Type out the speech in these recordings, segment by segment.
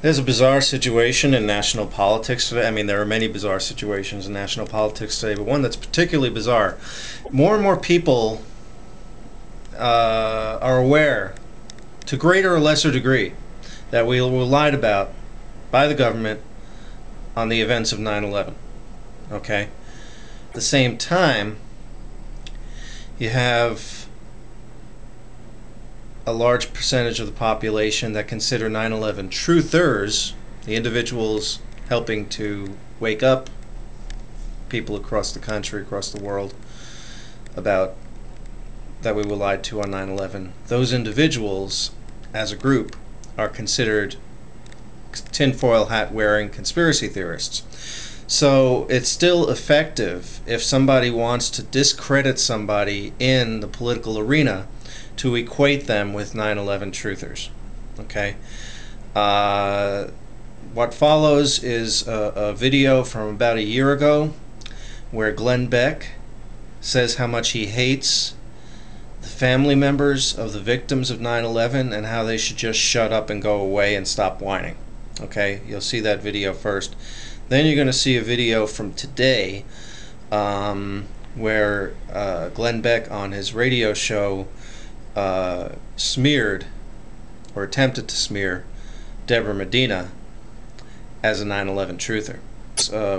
There's a bizarre situation in national politics today. I mean, there are many bizarre situations in national politics today, but one that's particularly bizarre. More and more people are aware, to greater or lesser degree, that we were lied about by the government on the events of 9/11. Okay? At the same time, you have a large percentage of the population that consider 9/11 truthers, the individuals helping to wake up people across the country, across the world, about that we were lied to on 9/11. Those individuals, as a group, are considered tinfoil hat wearing conspiracy theorists. So it's still effective if somebody wants to discredit somebody in the political arena to equate them with 9/11 truthers. Okay? What follows is a video from about a year ago where Beck says how much he hates the family members of the victims of 9/11 and how they should just shut up and go away and stop whining. Okay? You'll see that video first. Then you're going to see a video from today where Beck on his radio show smeared or attempted to smear Debra Medina as a 9/11 truther.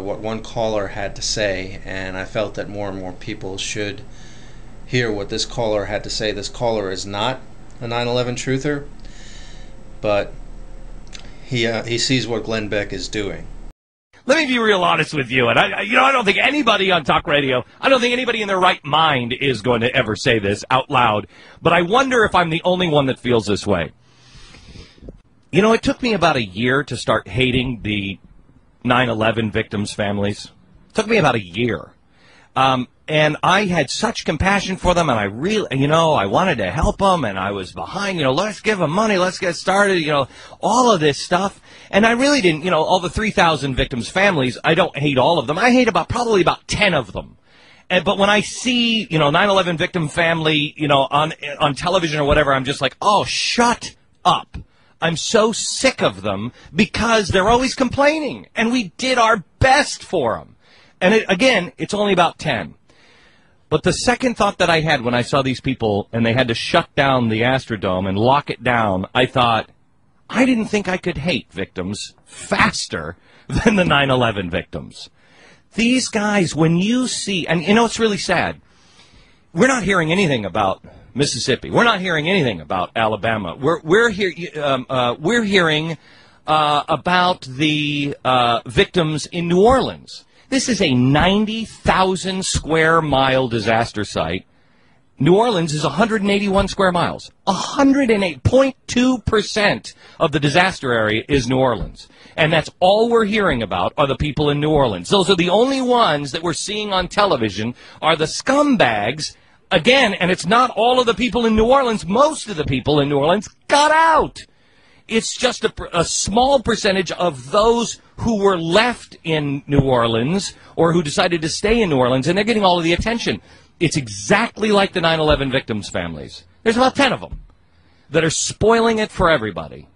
What one caller had to say, and I felt that more and more people should hear what this caller had to say. This caller is not a 9/11 truther, but he sees what Beck is doing. Let me be real honest with you, and I don't think anybody on talk radio, I don't think anybody in their right mind is going to ever say this out loud, but I wonder if I'm the only one that feels this way. You know, it took me about a year to start hating the 9/11 victims' families. It took me about a year. And I had such compassion for them, and I really, I wanted to help them, and I was behind, let's give them money, let's get started, all of this stuff. And I really didn't, all the 3,000 victims' families, I don't hate all of them. I hate probably about 10 of them. But when I see, 9/11 victim family, on television or whatever, I'm just like, oh, shut up. I'm so sick of them because they're always complaining, and we did our best for them. And again, it's only about 10. But the second thought that I had when I saw these people and they had to shut down the Astrodome and lock it down, I thought, I didn't think I could hate victims faster than the 9/11 victims. These guys, when you see, and it's really sad, we're not hearing anything about Mississippi. We're not hearing anything about Alabama. We're hearing about the victims in New Orleans. This is a 90,000 square mile disaster site. New Orleans is 181 square miles. 108.2% of the disaster area is New Orleans. And that's all we're hearing about are the people in New Orleans. Those are the only ones that we're seeing on television are the scumbags. Again, and it's not all of the people in New Orleans. Most of the people in New Orleans got out. It's just a small percentage of those who were left in New Orleans or who decided to stay in New Orleans, and they're getting all of the attention. It's exactly like the 9/11 victims' families. There's about 10 of them that are spoiling it for everybody.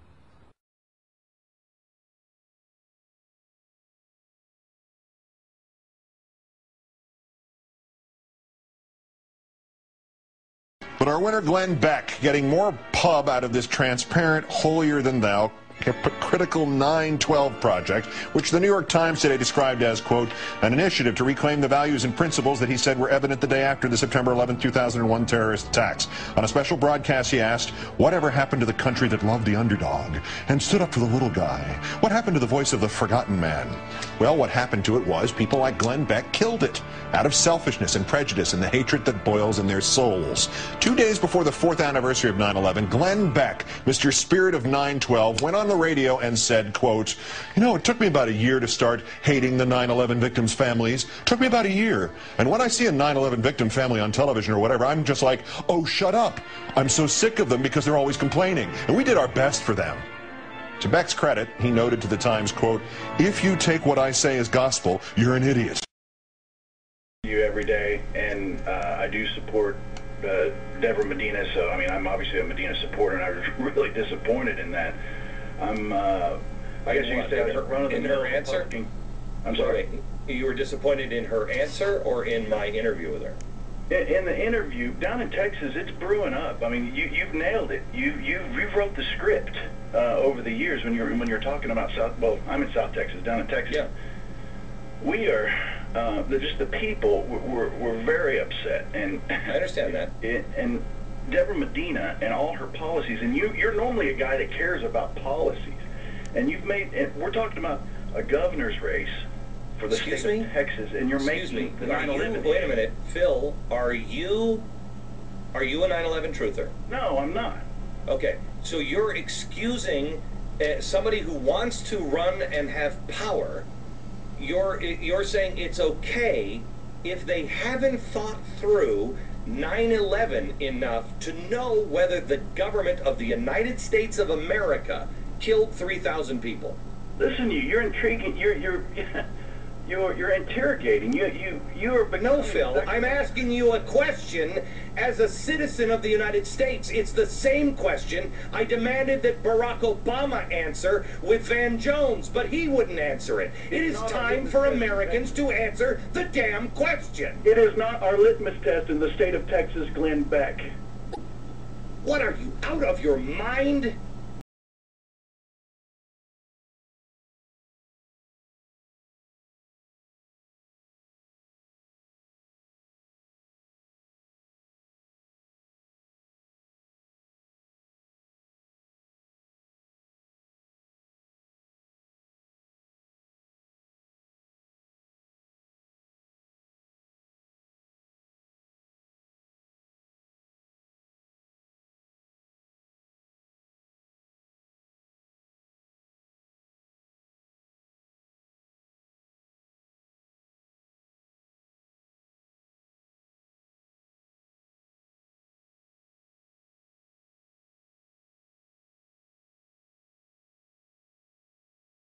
But our winner, Beck, getting more pub out of this transparent, holier-than-thou, hypocritical 9/12 project, which the New York Times today described as, quote, an initiative to reclaim the values and principles that he said were evident the day after the September 11, 2001 terrorist attacks. On a special broadcast, he asked, whatever happened to the country that loved the underdog and stood up for the little guy? What happened to the voice of the forgotten man? Well, what happened to it was people like Beck killed it out of selfishness and prejudice and the hatred that boils in their souls. 2 days before the 4th anniversary of 9/11, Beck, Mr. Spirit of 9/12, went on the radio and said, quote, it took me about a year to start hating the 9/11 victims' families. It took me about a year. And when I see a 9/11 victim family on television or whatever, I'm just like, oh, shut up. I'm so sick of them because they're always complaining. And we did our best for them. To Beck's credit, he noted to the Times, quote, if you take what I say as gospel, you're an idiot. You every day, and I do support Debra Medina, so I mean, I'm obviously a Medina supporter, and I was really disappointed in that. I'm I guess you could say in her answer. I'm sorry. You were disappointed in her answer or in my interview with her? In the interview down in Texas, it's brewing up. I mean, you've nailed it. You've wrote the script over the years when you're talking about South. Well, I'm in South Texas, down in Texas. Yeah. We are just the people. We're very upset, and I understand that. And Debra Medina and all her policies, and you're normally a guy that cares about policies, and you've made. And we're talking about a governor's race for the state of Texas, and you're making the 9/11. Wait a minute, Phil. Are you a 9/11 truther? No, I'm not. Okay, so you're excusing somebody who wants to run and have power. You're saying it's okay if they haven't thought through 9/11 enough to know whether the government of the United States of America killed 3,000 people. Listen, you're intriguing. You're interrogating. You're no, Phil. I'm asking you a question as a citizen of the United States. It's the same question I demanded that Barack Obama answer with Van Jones, but he wouldn't answer it. It is time for Americans to answer the damn question. It is not our litmus test in the state of Texas, Glenn Beck. What are you, out of your mind?